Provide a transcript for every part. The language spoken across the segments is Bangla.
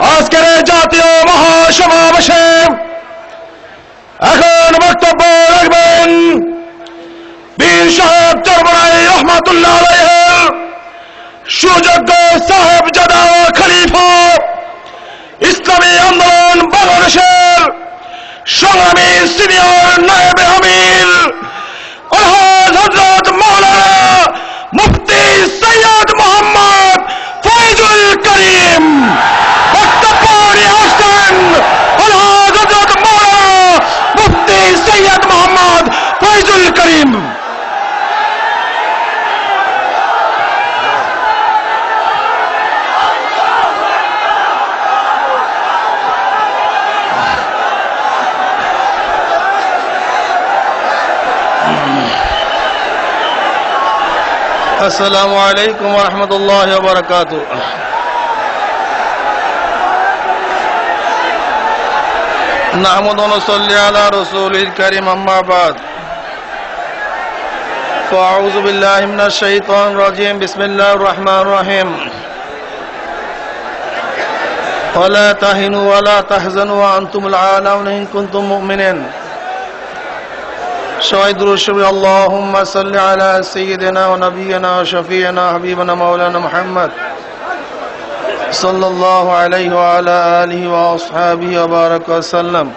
আজকের জাতীয় মহাসমাবেশে এখন বক্তব্য রাখবেন বীর সাহেব চরমনাই রহমাতুল্লাহ আলাইহির সুযোগ্য সাহেবজাদা খলিফা ইসলামী আন্দোলন বাংলাদেশের সংগ্রামী সিনিয়র নায়েবে আমির আলহাজ হযরত মাওলানা মুফতি সৈয়দ মোহাম্মদ ফয়জুল করিম বক্তব্য নিয়ে আসছেন আলহাজ হযরত মাওলানা মুফতি সৈয়দ মোহাম্মদ ফয়জুল করিম। আসসালামু আলাইকুম ওয়া রাহমাতুল্লাহি ওয়া বারাকাতুহু। নাহমাদু ওয়া নুসাল্লি আলা রাসূলিল কারীম, আম্মা বাদ। ফাআউযু বিল্লাহি মিনাশ শাইতানির রাজীম। বিসমিল্লাহির রহমানির রহিম। ওয়া লা তাহিনু ওয়া লা তাহজানু ওয়া আনতুমুল আ'লাউনা ইন কুনতুম মুমিনিন। شهيد الشبي اللهم صل على سيدنا ونبينا وشفيعنا حبيبنا مولانا محمد صلى الله عليه وعلى آله وأصحابه وبارك وسلم।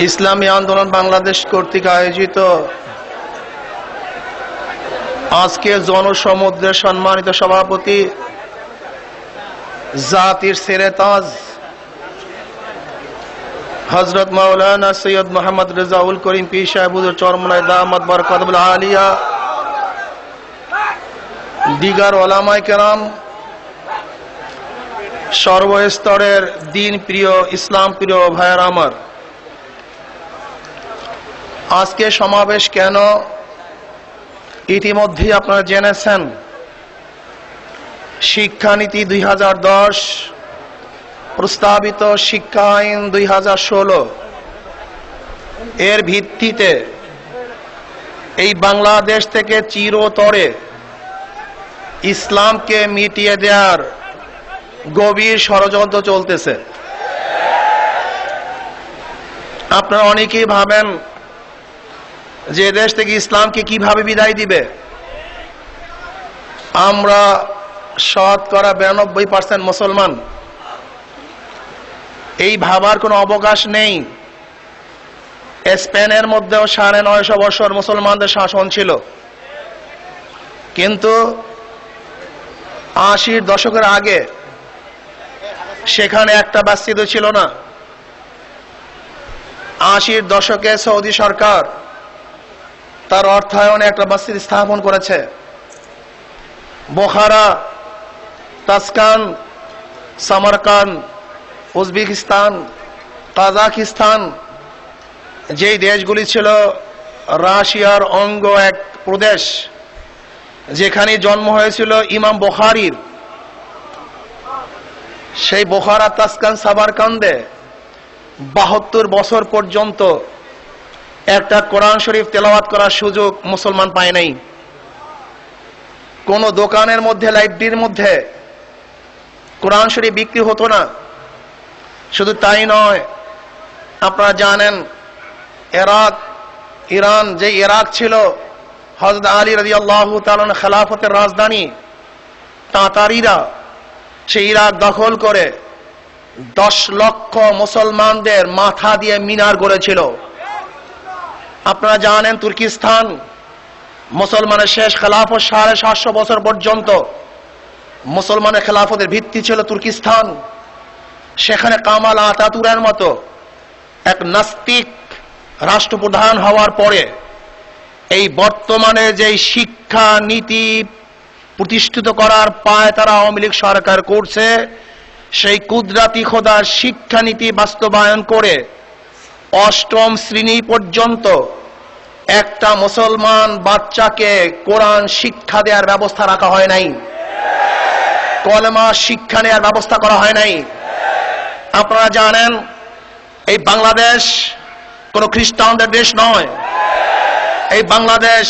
ইসলামী আন্দোলন বাংলাদেশ কর্তৃক আয়োজিত আজকে জনসমুদ্রের সম্মানিত সভাপতি জাতির সেরেতাজ হযরত মাওলানা সৈয়দ মোহাম্মদ রেজাউল করিম পীর সাহেব হুজুর চরমনাই দামাত বরকাতুল আলিয়া, দিগার ওলামায়ে কেরাম, সর্বস্তরের দিন প্রিয় ইসলাম প্রিয় ভাইয়েরা আমার, আজকে সমাবেশ কেন ইতিমধ্যে আপনারা জেনেছেন। শিক্ষানীতি 2010, প্রস্তাবিত শিক্ষা আইন 2016 এর ভিত্তিতে এই বাংলাদেশ থেকে চিরতরে ইসলামকে মিটিয়ে দেওয়ার গভীর ষড়যন্ত্র চলতেছে। আপনারা অনেকেই ভাবেন যে দেশ থেকে ইসলামকে কিভাবে বিদায় দিবে। আমরা শতকরা 92% মুসলমান, এই ভাবার কোনো অবকাশ নেই। স্পেনের মধ্যেও 950 বছর মুসলমানদের শাসন ছিল, কিন্তু 80-র দশকের আগে সেখানে একটা মসজিদও ছিল না। 80-র দশকে সৌদি সরকার তার অর্থায়নে একটা মসজিদ স্থাপন করেছে। বোখারা, তাসকান, সামারকান্দ, উজবেকিস্তান, কাজাকিস্তান, যেই দেশগুলি ছিল রাশিয়ার অঙ্গ এক প্রদেশ, যেখানে জন্ম হয়েছিল ইমাম বুখারীর, সেই বোখারা, তাসকান, সামারকান্দে 72 বছর পর্যন্ত একটা কোরআন শরীফ তেলাওয়াত করার সুযোগ মুসলমান পায় নাই। কোন দোকানের মধ্যে, লাইব্রেরির মধ্যে কোরআন শরীফ বিক্রি হতো না। শুধু তাই নয়, আপনারা জানেন ইরান, যে ইরাক ছিল হযরত আলী রাদিয়াল্লাহু তাআলা খেলাফতের রাজধানী, তাতারিরা সেই ইরাক দখল করে 10 লক্ষ মুসলমানদের মাথা দিয়ে মিনার গড়েছিল। আপনারা জানেন তুর্কিস্তান, মুসলমানের শেষ খেলাফত 750 বছর পর্যন্ত মুসলমানের খেলাফতের ভিত্তি ছিল তুর্কিস্তান। সেখানে কামাল আতাতুরের মতো এক নাস্তিক রাষ্ট্রপ্রধান হওয়ার পরে এই বর্তমানে যে শিক্ষা নীতি প্রতিষ্ঠিত করার পায় তারা আওয়ামী লীগ সরকার করছে, সেই কুদরাতি খোদার শিক্ষানীতি বাস্তবায়ন করে 8ম শ্রেণী পর্যন্ত একটা মুসলমান বাচ্চাকে কোরআন শিক্ষা দেওয়ার ব্যবস্থা রাখা হয় নাই, কলেমা শিক্ষা নেওয়ার ব্যবস্থা করা হয় নাই। আপনারা জানেন এই বাংলাদেশ কোন খ্রিস্টানদের দেশ নয়, এই বাংলাদেশ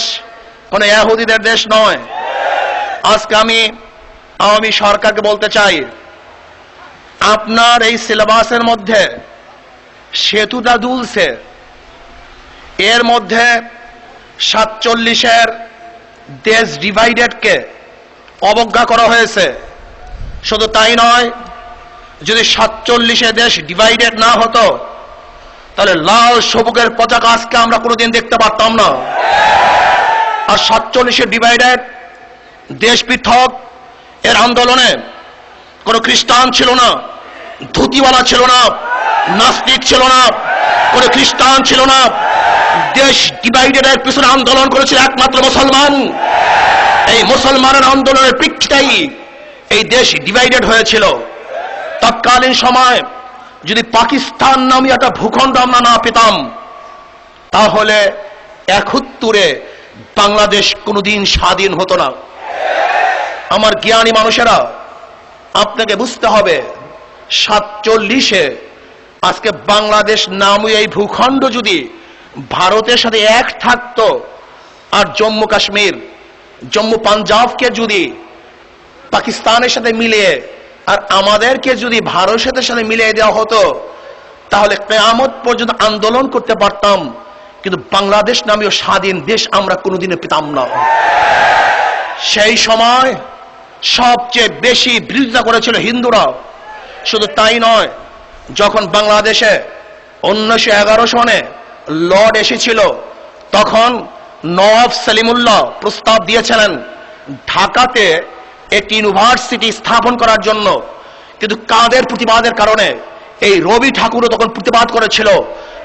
কোন ইহুদিদের দেশ নয়। আজকে আমি আওয়ামী সরকারকে বলতে চাই, আপনার এই সিলেবাসের মধ্যে সেতুটা দুলছে, এর মধ্যে 47-এর দেশ ডিভাইডেডকে অবজ্ঞা করা হয়েছে। শুধু তাই নয়, যদি 47-এ দেশ ডিভাইডেড না হতো তাহলে লাল সবুজের পতাকা আজকে আমরা কোনোদিন দেখতে পারতাম না। আর 47-এ ডিভাইডেড দেশ পৃথক এর আন্দোলনে কোন খ্রিস্টান ছিল না, ধুতিওয়ালা ছিল না, নাস্তিক ছিল না, কোন খ্রিস্টান ছিল না। দেশ ডিভাইডেডের পিছনে আন্দোলন করেছিল একমাত্র মুসলমান। এই মুসলমানের আন্দোলনের প্রেক্ষিতেই এই দেশ ডিভাইডেড হয়েছিল। তৎকালীন সময় যদি পাকিস্তান নামে একটা ভূখণ্ড আমরা না পেতাম তাহলে 71-এ বাংলাদেশ কোনোদিন স্বাধীন হতো না। আমার জ্ঞানী মানুষেরা, আপনাকে বুঝতে হবে 47-এ আজকে বাংলাদেশ নামে এই ভূখণ্ড যদি ভারতের সাথে এক থাকতো আর জম্মু কাশ্মীর, জম্মু পাঞ্জাবকে যদি পাকিস্তানের সাথে মিলিয়ে আর আমাদেরকে যদি ভারতের সাথে মিলিয়ে দেওয়া হতো তাহলে কিয়ামত পর্যন্ত আন্দোলন করতে পারতাম, কিন্তু বাংলাদেশ নামীয় স্বাধীন দেশ আমরা কোনোদিনও পেতাম না। সেই সময় সবচেয়ে বেশি বিরোধিতা করেছিল হিন্দুরা। শুধু তাই নয়, যখন বাংলাদেশে 1911 সনে লর্ড এসেছিল তখন নওয়াব সলিমুল্লাহ প্রস্তাব দিয়েছিলেন ঢাকাতে একটি ইউনিভার্সিটি স্থাপন করার জন্য, কিন্তু কাদের প্রতিবাদের কারণে এই রবি ঠাকুরও তখন প্রতিবাদ করেছিল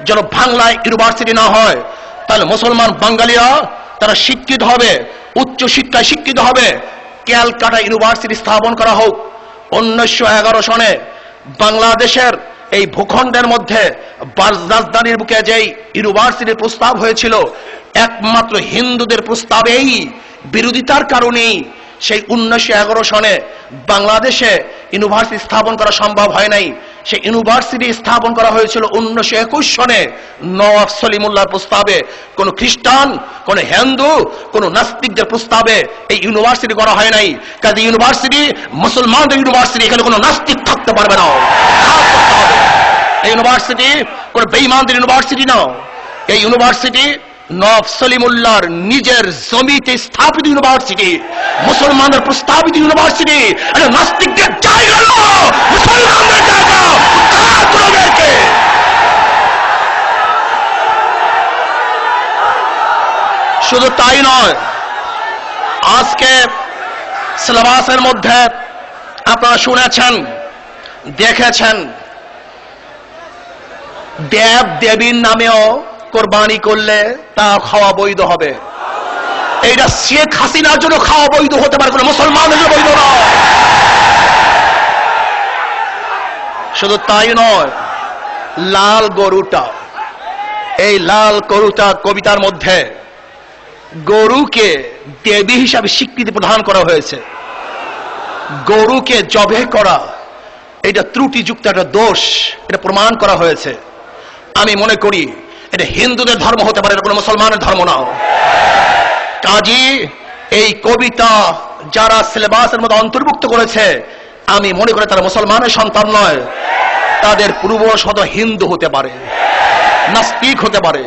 যেন বাংলায় ইউনিভার্সিটি না হয়, তাহলে মুসলমান বাঙালিরা তারা শিক্ষিত হবে, উচ্চ শিক্ষায় শিক্ষিত হবে, ক্যালকাটা ইউনিভার্সিটি স্থাপন করা হোক। 1911 সনে বাংলাদেশের এই ভূখণ্ডের মধ্যে রাজধানীর বুকে যেই ইউনিভার্সিটির প্রস্তাব হয়েছিল একমাত্র হিন্দুদের প্রস্তাবেই বিরোধিতার কারণেই সেই 1911 সনে বাংলাদেশে ইউনিভার্সিটি স্থাপন করা সম্ভব হয় নাই। সেই ইউনিভার্সিটি স্থাপন করা হয়েছিল 1921 সনে নওয়াব সলিমুল্লাহর প্রস্তাবে। কোন খ্রিস্টান, কোন হিন্দু, কোন নাস্তিকদের প্রস্তাবে এই ইউনিভার্সিটি করা হয় নাই। কাজে ইউনিভার্সিটি মুসলমানদের ইউনিভার্সিটি, এখানে কোনো নাস্তিক থাকতে পারবে না। এই ইউনিভার্সিটি কোন বেঈমানদের ইউনিভার্সিটি না। এই ইউনিভার্সিটি নওয়াব সলিমুল্লাহর নিজের জমিতে স্থাপিত ইউনিভার্সিটি, মুসলমানদের প্রস্তাবিত ইউনিভার্সিটি। এটা নাস্তিকদের জায়গা না, মুসলমানদের জায়গা। শুধু তাই নয়, আজকে সিলেবাসের মধ্যে আপনারা শুনেছেন, দেখেছেন, দেব দেবীর নামেও কোরবানি করলে তা খাওয়া বৈধ হবে। এইটা শেখ হাসিনার জন্য খাওয়া বৈধ হতে পারে, কোনো মুসলমানের জন্য বৈধ নয়। শুধু তাই নয়, লাল গরুটা, এই লাল গরুটা কবিতার মধ্যে গরুকে দেবী হিসাবে স্বীকৃতি প্রদান করা হয়েছে। গরুকে জবে করা এটা ত্রুটিযুক্ত একটা দোষ, এটা প্রমাণ করা হয়েছে। আমি মনে করি এটা হিন্দুদের ধর্ম হতে পারে, এটা কোনো মুসলমানের ধর্ম না। কাজী এই কবিতা যারা সিলেবাসের মধ্যে অন্তর্ভুক্ত করেছে আমি মনে করি তারা মুসলমানের সন্তান নয়, তাদের পূর্বশত হিন্দু হতে পারে, নাস্তিক হতে পারে,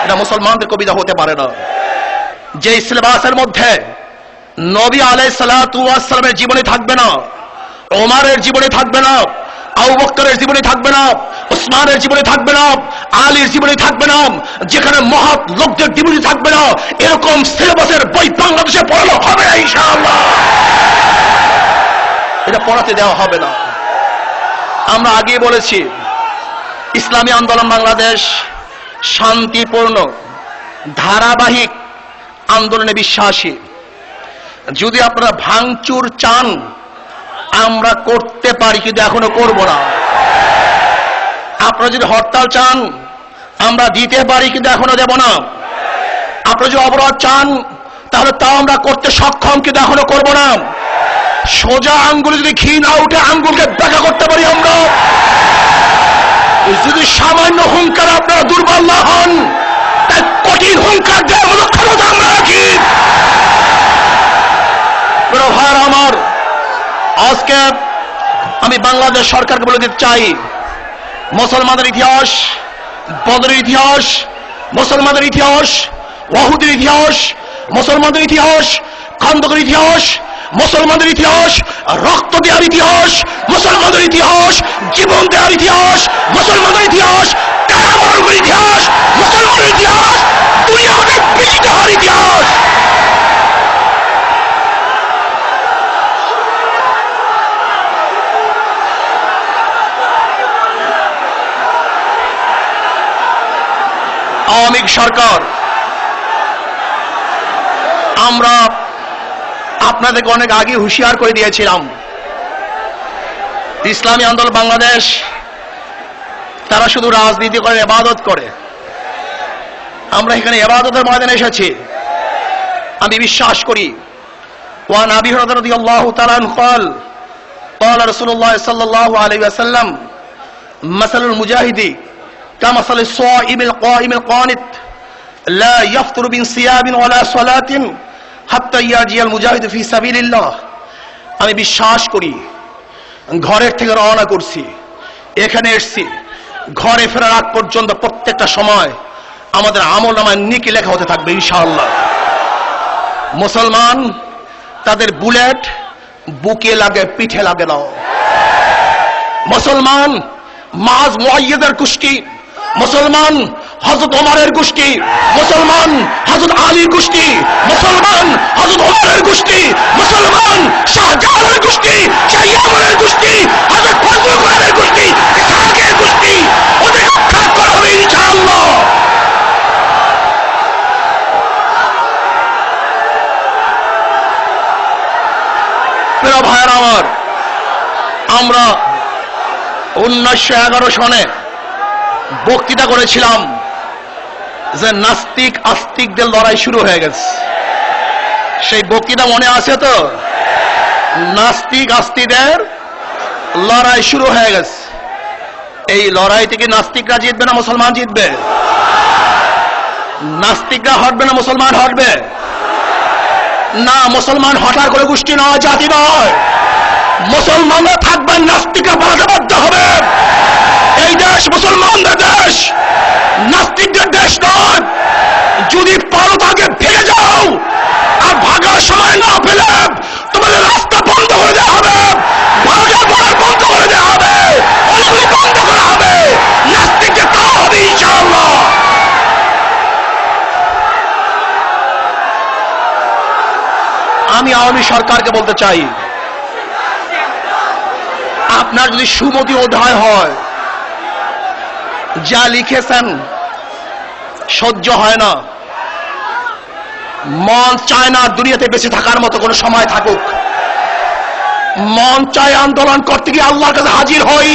এটা মুসলমানদের কবিতা হতে পারে না। যে সিলেবাসের মধ্যে নবী আলাইহিস সালাতু ওয়াস সালামের জীবনী থাকবে না, ওমরের জীবনী থাকবে না, আবু বকরের জীবনী থাকবে না, উসমানের জীবনী থাকবে না, আলীর জীবনী থাকবে না, যেখানে মহৎ লোকদের জীবনী থাকবে না, এরকম সিলেবাসের বই বাংলাদেশে পড়ানো হবে না ইনশাআল্লাহ। এটা পড়াতে দেওয়া হবে না। আমরা আগে বলেছি ইসলামী আন্দোলন বাংলাদেশ শান্তিপূর্ণ ধারাবাহিক আন্দোলনে বিশ্বাসী। যদি আপনারা ভাঙচুর চান আমরা করতে পারি, কিন্তু এখনো করব না। আপনারা যদি হরতাল চান আমরা দিতে পারি, কিন্তু এখনো দেব না। আপনারা যদি অবরোধ চান তাহলে তাও আমরা করতে সক্ষম, কিন্তু এখনো করব না। সোজা আঙ্গুলে যদি ঘি না উঠে আঙ্গুলকে ব্যাখ্যা করতে পারি আমরা। যদি সামান্য হুঙ্কার আপনারা দুর্বল না হন, তাই কঠিন হুঙ্কার দেওয়ার মতো ক্ষমতা আমরা রাখি। ভাই আমার, আজকে আমি বাংলাদেশ সরকারকে বলে দিতে চাই, মুসলমানদের ইতিহাস, বদরের ইতিহাস, মুসলমানদের ইতিহাস, ওয়াহুদের ইতিহাস, মুসলমানদের ইতিহাস, খন্দকের ইতিহাস, মুসলমানদের ইতিহাস, রক্ত দেওয়ার ইতিহাস, মুসলমানদের ইতিহাস, জীবন দেওয়ার ইতিহাস, মুসলমানদের ইতিহাস, কারাবরণের ইতিহাস, মুসলমানের ইতিহাস, দুনিয়াকে বিজিত হওয়ার ইতিহাস। আওয়ামী সরকার, আমরা আপনাদেরকে অনেক আগে হুঁশিয়ার করে দিয়েছিলাম, ইসলামী আন্দোলন বাংলাদেশ তারা শুধু রাজনীতি করে, ইবাদত করে। আমরা এখানে ইবাদতের ময়দানে এসেছি। আমি বিশ্বাস করি, ওয়ান আবি হুরায়রা রাদিয়াল্লাহু তাআলা আনহু قال قال رسول الله صلى الله عليه وسلم مثل المجاهد كمثل الصائم القائم القانت لا يفطر من صيام ولا صلاة حتى يرجع المجاهد في سبيل الله। আমি বিশ্বাস করি, ঘরের থেকে রওনা করছি, এখানে এসেছি, ঘরে ফেরার আগ পর্যন্ত প্রত্যেকটা সময় আমাদের আমলনামায় নেকি লেখা হতে থাকবে ইনশাআল্লাহ। মুসলমান তাদের বুলেট বুকে লাগে, পিঠে লাগে না। মুসলমান মাজ মুআইয়্যিদের গোষ্ঠী, মুসলমান হযরত ওমরের গোষ্ঠী, মুসলমান হযরত আলীর গোষ্ঠী, মুসলমান হযরত ওমরের গোষ্ঠী, মুসলমান শাহজালালের গোষ্ঠী, শাহজালালের গোষ্ঠী, হযরত ফজলুল করিমের গোষ্ঠী, ইসহাকের গোষ্ঠী, ওদের রক্ষা করা হবে ইনশাআল্লাহ। প্রিয় ভাইয়েরা আমার, আমরা 1911 সনে বক্তৃতা করেছিলাম যে নাস্তিক আস্তিকদের লড়াই শুরু হয়ে গেছে। সেই বক্তৃতা মনে আছে তো? নাস্তিক আস্তিকদের লড়াই শুরু হয়ে গেছে। এই লড়াই থেকে নাস্তিকরা জিতবে না মুসলমান জিতবে? নাস্তিকরা হটবে না মুসলমান হটবে? না, মুসলমান হঠার করে গোষ্ঠী নয়, জাতি নয়। মুসলমানরা থাকবেন, নাস্তিকরা পালাতে বাধ্য হবে। এই দেশ মুসলমানদের দেশ, নাস্তিকদের দেশ নয়। যদি পারো তাকে ভেঙে যাও, আর ভাগার সময় না পেলে তোমাদের রাস্তা বন্ধ করে দেওয়া হবে, ভারতের বর্ডার বন্ধ করে দেওয়া হবে, অলিগলি বন্ধ করা হবে, নাস্তিকদের তা হবে ইনশাআল্লাহ। আমি আওয়ামী সরকারকে বলতে চাই, আপনার যদি সুমতি অধ্যায় হয়, যা লিখেছেন সহ্য হয় না, মন চায় না দুনিয়াতে বেঁচে থাকার মতো কোনো সময় থাকুক। মন চায় আন্দোলন করতে গিয়ে আল্লাহর কাছে হাজির হই,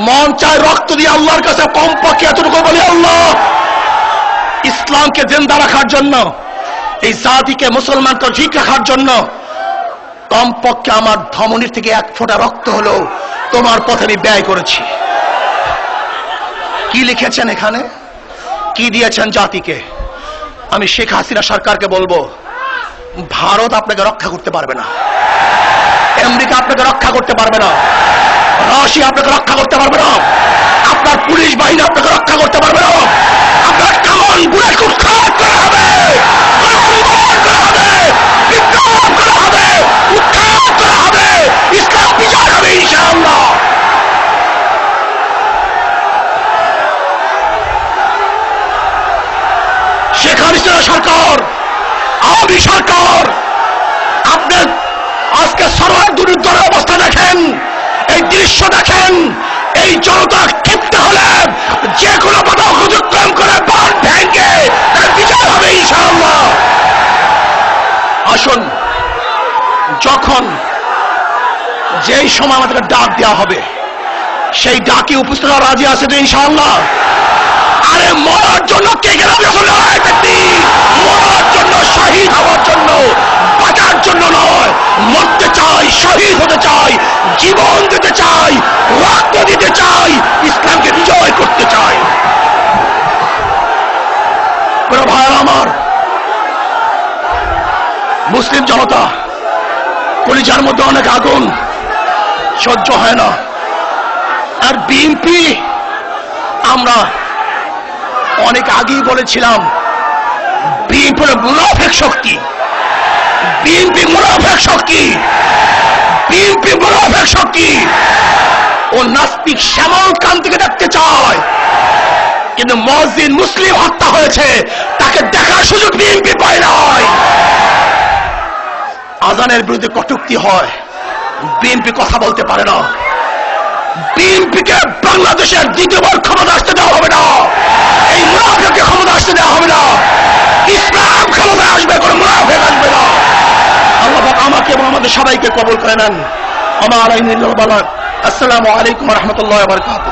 মন চায় রক্ত দিয়ে আল্লাহর কাছে কমপক্ষে এতটুকু বলি, আল্লাহ ইসলামকে জিন্দা রাখার জন্য, এই জাতিকে মুসলমানকে ঠিক রাখার জন্য কমপক্ষে আমার ধমনীর থেকে এক ফোঁটা রক্ত হলো তোমার পথে আমি ব্যয় করেছি। কি লিখেছেন এখানে, কি দিয়েছেন জাতিকে? আমি শেখ হাসিনা সরকারকে বলবো, ভারত আপনাকে রক্ষা করতে পারবে না, আমেরিকা আপনাকে রক্ষা করতে পারবে না, রাশিয়া আপনাকে রক্ষা করতে পারবে না, আপনার পুলিশ বাহিনী আপনাকে রক্ষা করতে পারবে না। আপনার কামান বুলেট উৎখাত করা হবে, বিপ্লব করা হবে, উৎখাত করা হবে, ইসলাম বিজয় হবে ইনশাআল্লাহ। শেখ হাসিনা সরকার, আওয়ামী সরকার, আপনি আজকে সরকার দুর্নীতির অবস্থা দেখেন, এই দৃশ্য দেখেন। এই জনতা ক্ষিপ্ত হলে যে কোনো বাধা অতিক্রম করে বাঁধ ভেঙে তার বিজয় হবে ইনশাআল্লাহ। আসুন, যখন যেই সময় আমাদেরকে ডাক দেওয়া হবে, সেই ডাকে উপস্থিত হওয়ার রাজি আছে তো ইনশাআল্লাহ? আরে মরার জন্য কে গেল? মরার জন্য, শহীদ হওয়ার জন্য, বাঁচার জন্য নয়। মরতে চাই, শহীদ হতে চাই, জীবন দিতে চাই, রক্ত দিতে চাই, ইসলামকে বিজয় করতে চাই। ভাই আমার, মুসলিম জনতা, কলিজার মধ্যে অনেক আগুন, সহ্য হয় না। আর বিএনপি, আমরা অনেক আগেই বলেছিলাম বিএনপি মুনাফিক শক্তি, বিএনপি মুনাফিক শক্তি, বিএনপি মুনাফিক শক্তি। ও নাস্তিক শ্যামল কান্তিকে দেখতে চায়, কিন্তু মুয়াজ্জিন মুসলিম হত্যা হয়েছে, তাকে দেখার সুযোগ বিএনপি পায় নাই। আজানের বিরুদ্ধে কটূক্তি হয়, বিএনপি কথা বলতে পারে না। বিএনপিকে বাংলাদেশের দ্বিতীয়বার ক্ষমতা আসতে দেওয়া হবে না, এই মুনাফিককে ক্ষমতা আসতে দেওয়া হবে না। ইসলাম ক্ষমতায় আসবে, কোনো মুনাফিক আসবে না। আল্লাহ পাক আমাকে এবং আমাদের সবাইকে কবুল করে নেন। আমার আইনুল বালাগ। আসসালামু আলাইকুম ওয়া রাহমাতুল্লাহি ওয়া বারাকাতুহু।